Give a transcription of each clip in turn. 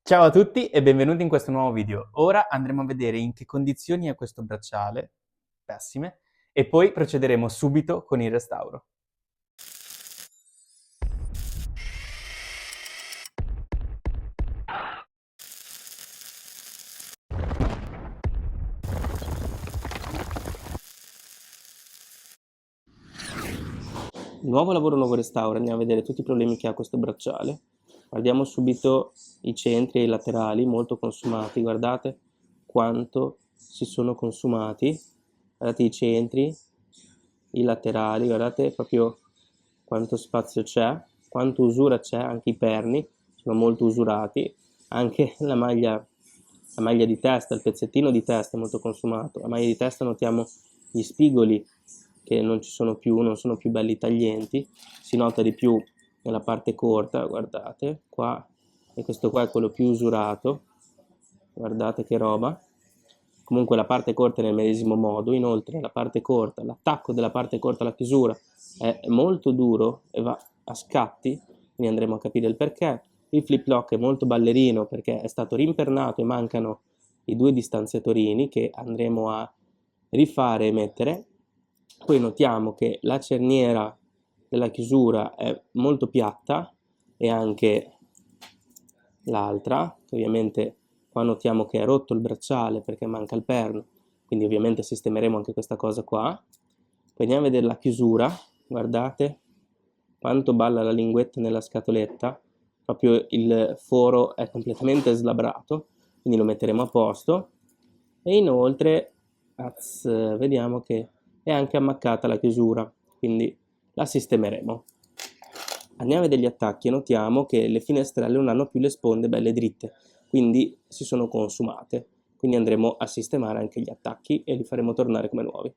Ciao a tutti e benvenuti in questo nuovo video. Ora andremo a vedere in che condizioni è questo bracciale, pessime, e poi procederemo subito con il restauro. Nuovo lavoro, nuovo restauro. Andiamo a vedere tutti i problemi che ha questo bracciale. Guardiamo subito i centri e i laterali molto consumati. Guardate quanto si sono consumati. Guardate i centri, i laterali, guardate proprio quanto spazio c'è, quanto usura c'è, anche i perni sono molto usurati, anche la maglia di testa, il pezzettino di testa è molto consumato. La maglia di testa notiamo gli spigoli che non ci sono più, non sono più belli taglienti, si nota di più nella parte corta, guardate qua, e questo qua è quello più usurato, guardate che roba. Comunque la parte corta è nel medesimo modo. Inoltre la parte corta, l'attacco della parte corta alla chiusura è molto duro e va a scatti, quindi andremo a capire il perché. Il flip lock è molto ballerino perché è stato rimpernato e mancano i due distanziatorini che andremo a rifare e mettere. Poi notiamo che la cerniera della chiusura è molto piatta e anche l'altra, ovviamente qua notiamo che è rotto il bracciale perché manca il perno, quindi ovviamente sistemeremo anche questa cosa qua. Poi andiamo a vedere la chiusura, guardate quanto balla la linguetta nella scatoletta, proprio il foro è completamente slabrato, quindi lo metteremo a posto. E inoltre vediamo che è anche ammaccata la chiusura, quindi la sistemeremo. Andiamo a vedere gli attacchi e notiamo che le finestrelle non hanno più le sponde belle dritte, quindi si sono consumate. Quindi andremo a sistemare anche gli attacchi e li faremo tornare come nuovi.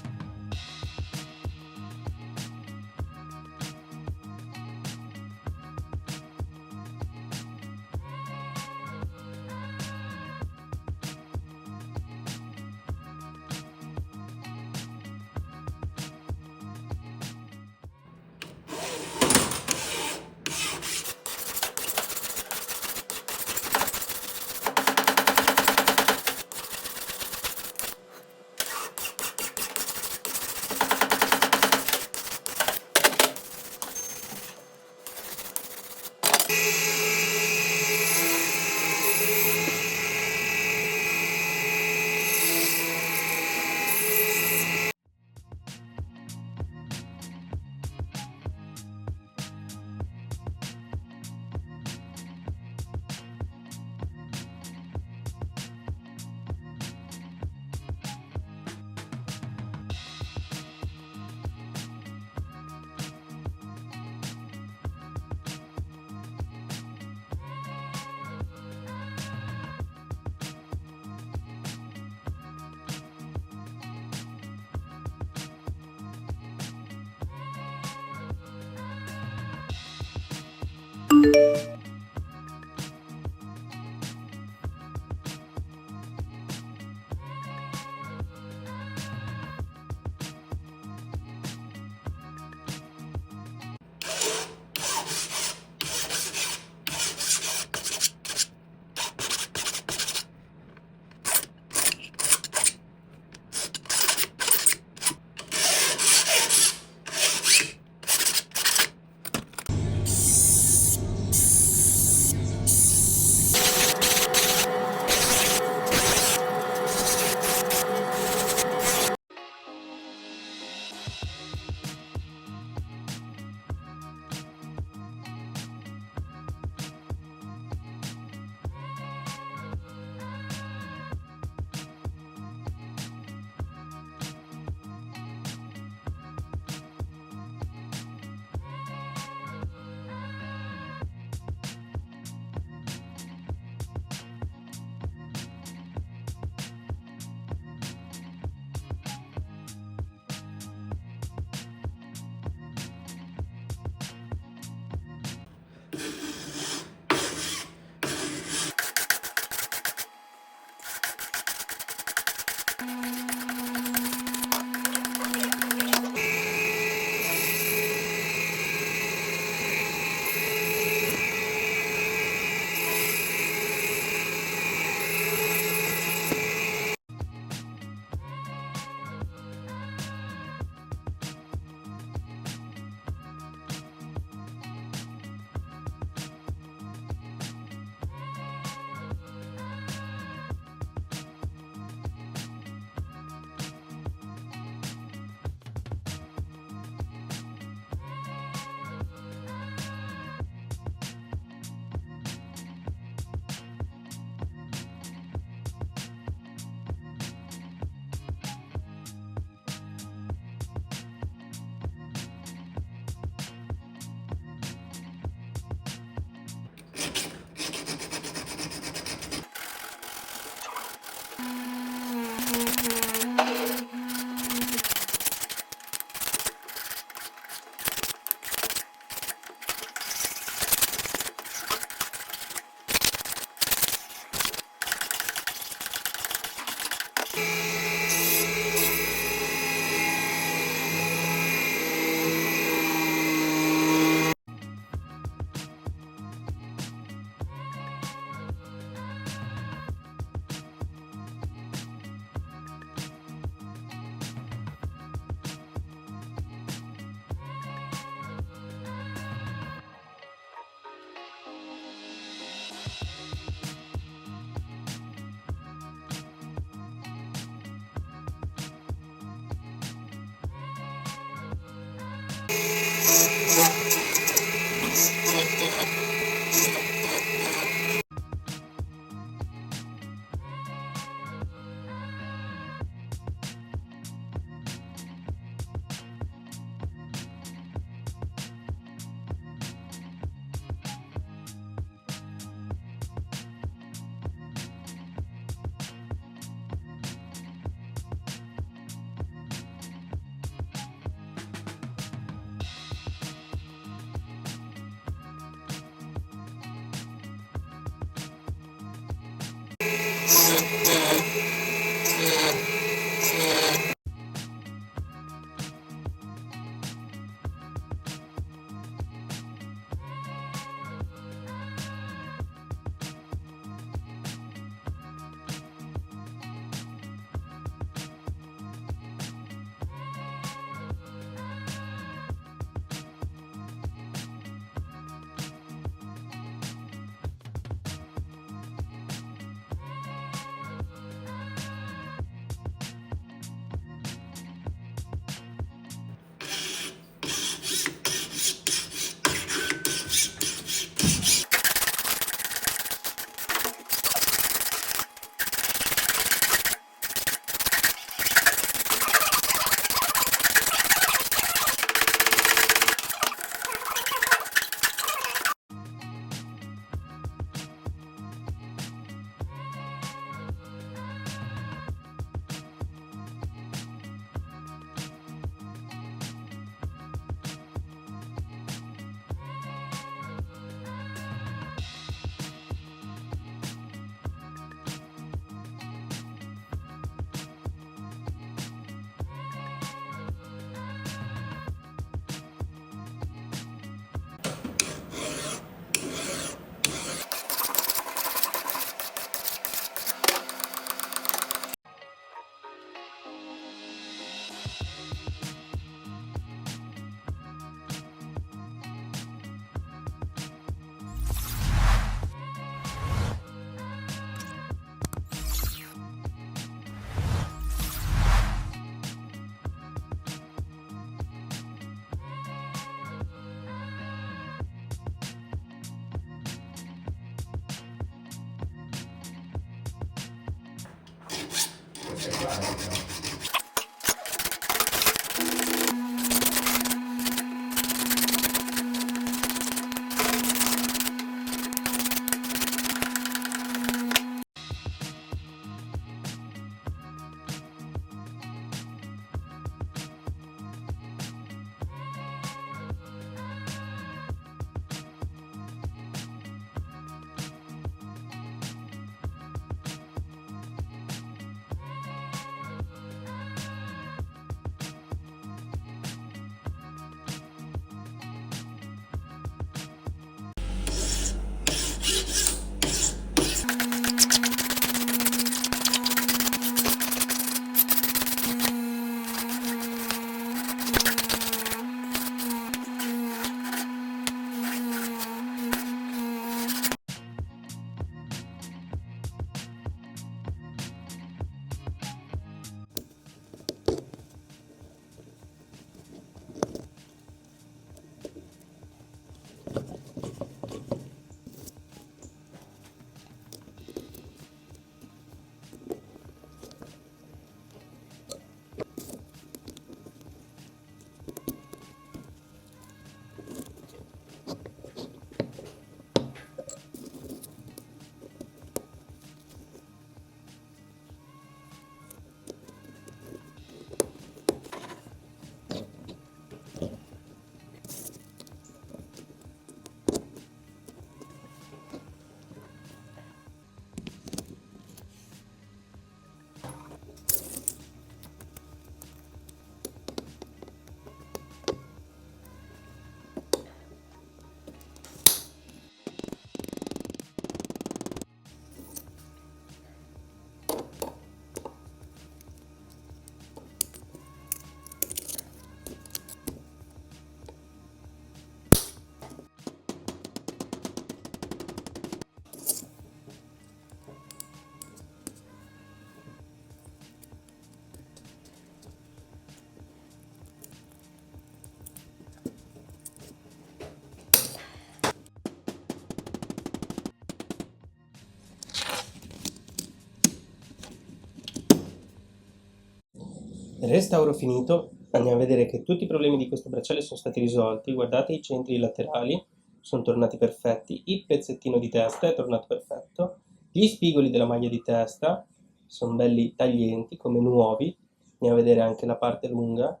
Restauro finito, andiamo a vedere che tutti i problemi di questo bracciale sono stati risolti. Guardate i centri laterali, sono tornati perfetti, il pezzettino di testa è tornato perfetto, gli spigoli della maglia di testa sono belli taglienti come nuovi. Andiamo a vedere anche la parte lunga,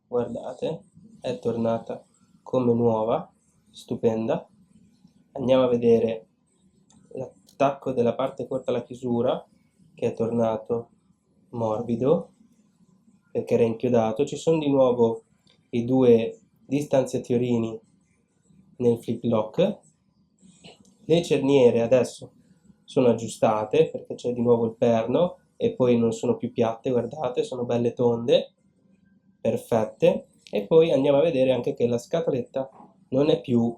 guardate, è tornata come nuova, stupenda. Andiamo a vedere l'attacco della parte corta alla chiusura, che è tornato morbido perché era inchiodato. Ci sono di nuovo i due distanziatiorini nel flip lock. Le cerniere adesso sono aggiustate perché c'è di nuovo il perno e poi non sono più piatte, guardate, sono belle tonde, perfette. E poi andiamo a vedere anche che la scatoletta non è più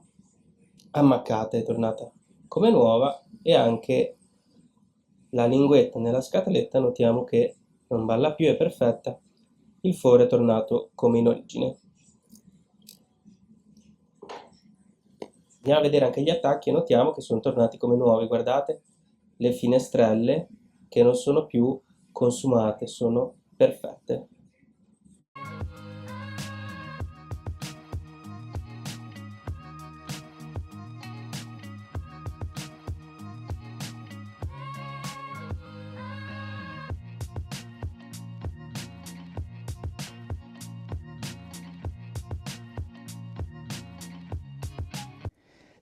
ammaccata, è tornata come nuova, e anche la linguetta nella scatoletta notiamo che non balla più, è perfetta. Il foro è tornato come in origine. Andiamo a vedere anche gli attacchi e notiamo che sono tornati come nuovi. Guardate le finestrelle che non sono più consumate, sono perfette.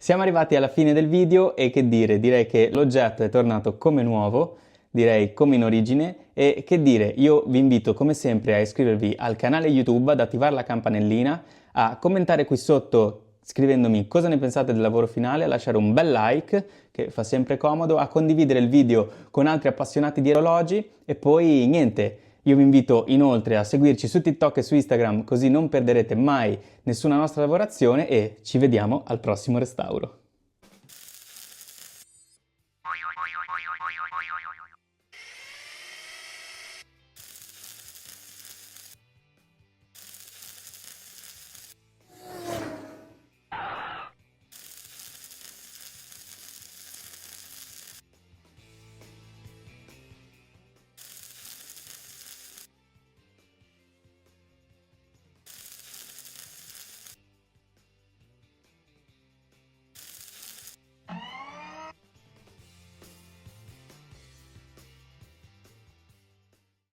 Siamo arrivati alla fine del video e che dire, direi che l'oggetto è tornato come nuovo, direi come in origine, e che dire, io vi invito come sempre a iscrivervi al canale YouTube, ad attivare la campanellina, a commentare qui sotto scrivendomi cosa ne pensate del lavoro finale, a lasciare un bel like che fa sempre comodo, a condividere il video con altri appassionati di orologi e poi niente. Io vi invito inoltre a seguirci su TikTok e su Instagram così non perderete mai nessuna nostra lavorazione e ci vediamo al prossimo restauro.